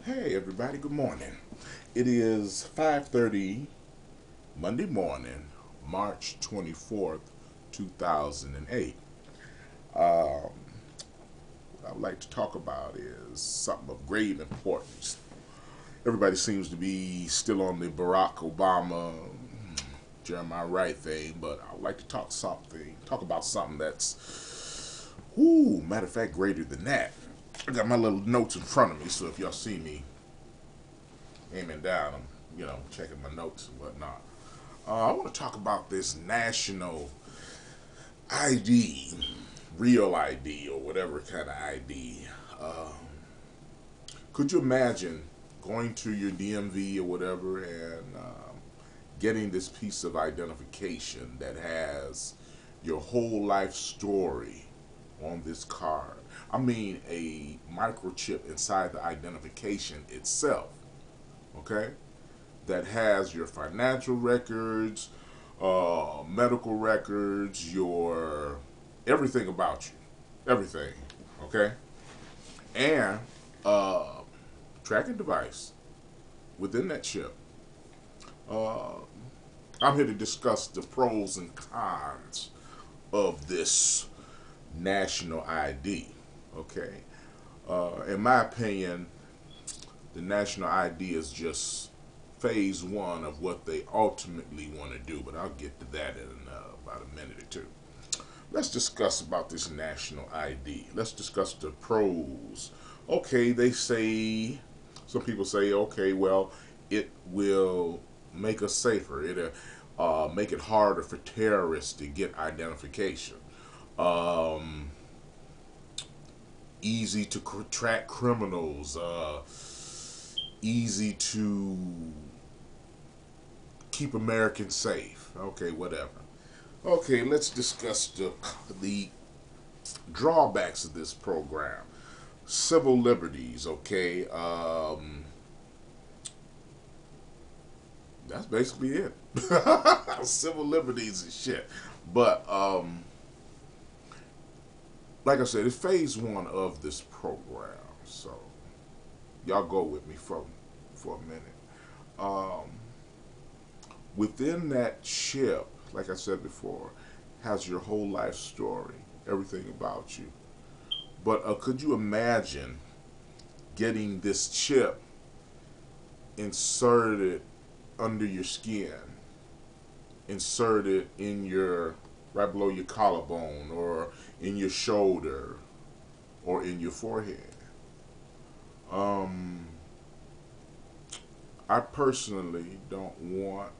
Hey everybody, good morning. It is 5:30 Monday morning, March 24th, 2008. What I would like to talk about is something of great importance. Everybody seems to be still on the Barack Obama, Jeremiah Wright thing, but I would like to talk about something that's, matter of fact, greater than that. I got my little notes in front of me, so if y'all see me aiming down, I'm, checking my notes and whatnot. I want to talk about this national ID, real ID, or whatever kind of ID. Could you imagine going to your DMV or whatever and getting this piece of identification that has your whole life story on this card? I mean, a microchip inside the identification itself, okay? That has your financial records, medical records, your everything about you, everything, okay? And tracking device within that chip. Uh, I'm here to discuss the pros and cons of this national ID, okay? In my opinion, the national ID is just phase one of what they ultimately want to do, but I'll get to that in about a minute or two. Let's discuss about this national ID. Let's discuss the pros. Okay, some people say, okay, well, it will make us safer. It'll make it harder for terrorists to get identification. Um, Easy to track criminals. Easy to keep Americans safe. Okay, whatever. Okay, let's discuss the drawbacks of this program. Civil liberties, okay. That's basically it. Civil liberties and shit. But like I said, it's phase one of this program. So y'all go with me for a minute. Um, Within that chip, like I said before, has your whole life story, everything about you. But could you imagine getting this chip inserted under your skin, inserted in your right below your collarbone, or in your shoulder, or in your forehead? Um, I personally don't want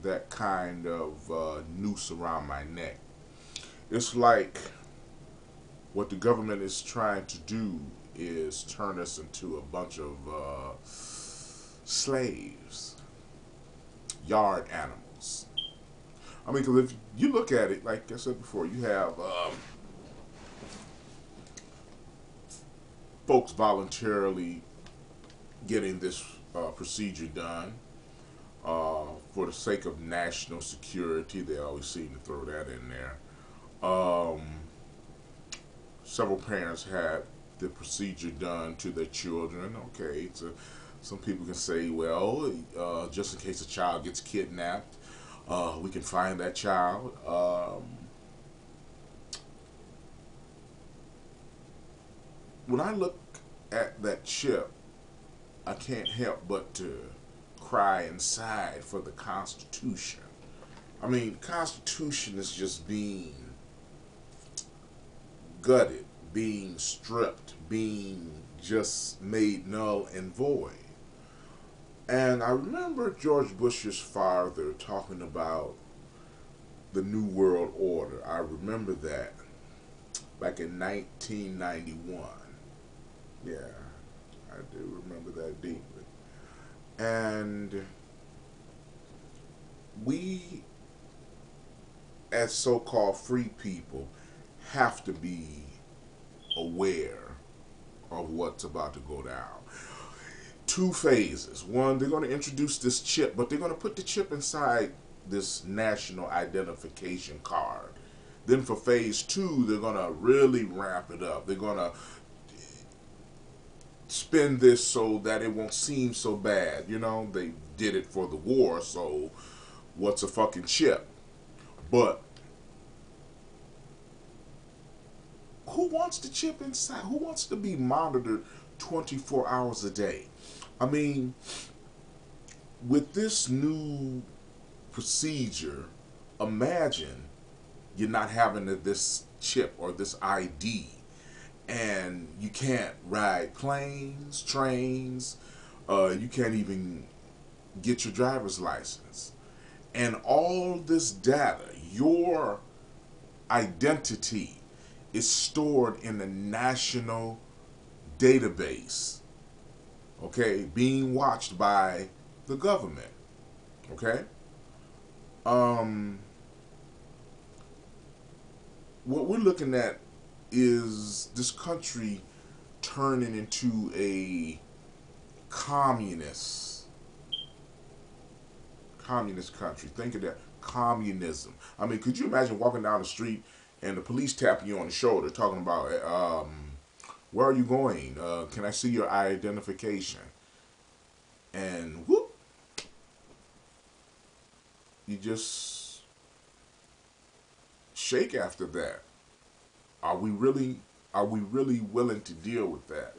that kind of noose around my neck. It's like what the government is trying to do is turn us into a bunch of slaves, yard animals. I mean, because if you look at it, like I said before, you have folks voluntarily getting this procedure done for the sake of national security. They always seem to throw that in there. Um, Several parents had the procedure done to their children. Okay, so some people can say, well, just in case a child gets kidnapped, we can find that child. When I look at that chip, I can't help but to cry inside for the Constitution. I mean, the Constitution is just being gutted, being stripped, being just made null and void. And I remember George Bush's father talking about the New World Order. I remember that back in 1991. Yeah, I do remember that deeply. And we, as so-called free people, have to be aware of what's about to go down. Two phases. One, they're going to introduce this chip, but they're going to put the chip inside this national identification card. Then for phase two, they're going to really ramp it up. They're going to spin this so that it won't seem so bad. You know, they did it for the war, so what's a fucking chip? But who wants the chip inside? Who wants to be monitored 24 hours a day? I mean, with this new procedure, imagine you're not having this chip or this ID, and you can't ride planes, trains, you can't even get your driver's license. And all this data, your identity, is stored in a national database, okay, being watched by the government, okay? Um, what we're looking at is this country turning into a communist country. Think of that, communism. I mean, could you imagine walking down the street and the police tapping you on the shoulder, talking about, where are you going? Can I see your identification? And whoop, you just shake after that. Are we really? Are we really willing to deal with that?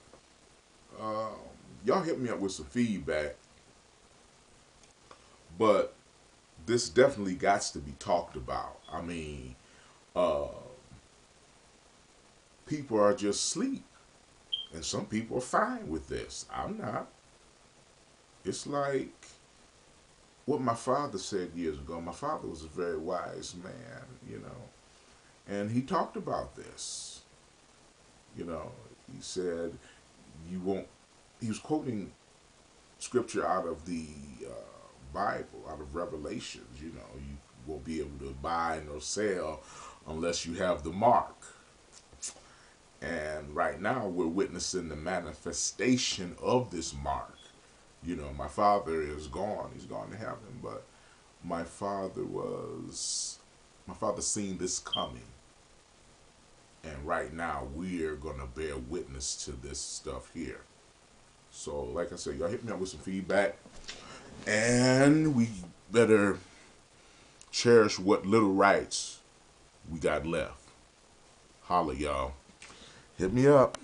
Um, y'all hit me up with some feedback, but this definitely got to be talked about. I mean, uh, people are just asleep, and some people are fine with this. I'm not. It's like what my father said years ago. My father was a very wise man, you know, and he talked about this. You know, he said, "You won't." He was quoting scripture out of the Bible, out of Revelations. You know, you won't be able to buy nor sell unless you have the mark. And right now, we're witnessing the manifestation of this mark. You know, my father is gone; he's gone to heaven. But my father was, my father seen this coming, and right now we're gonna bear witness to this stuff here. So, like I said, y'all hit me up with some feedback, and we better cherish what little rights we got left. Holla, y'all. Hit me up.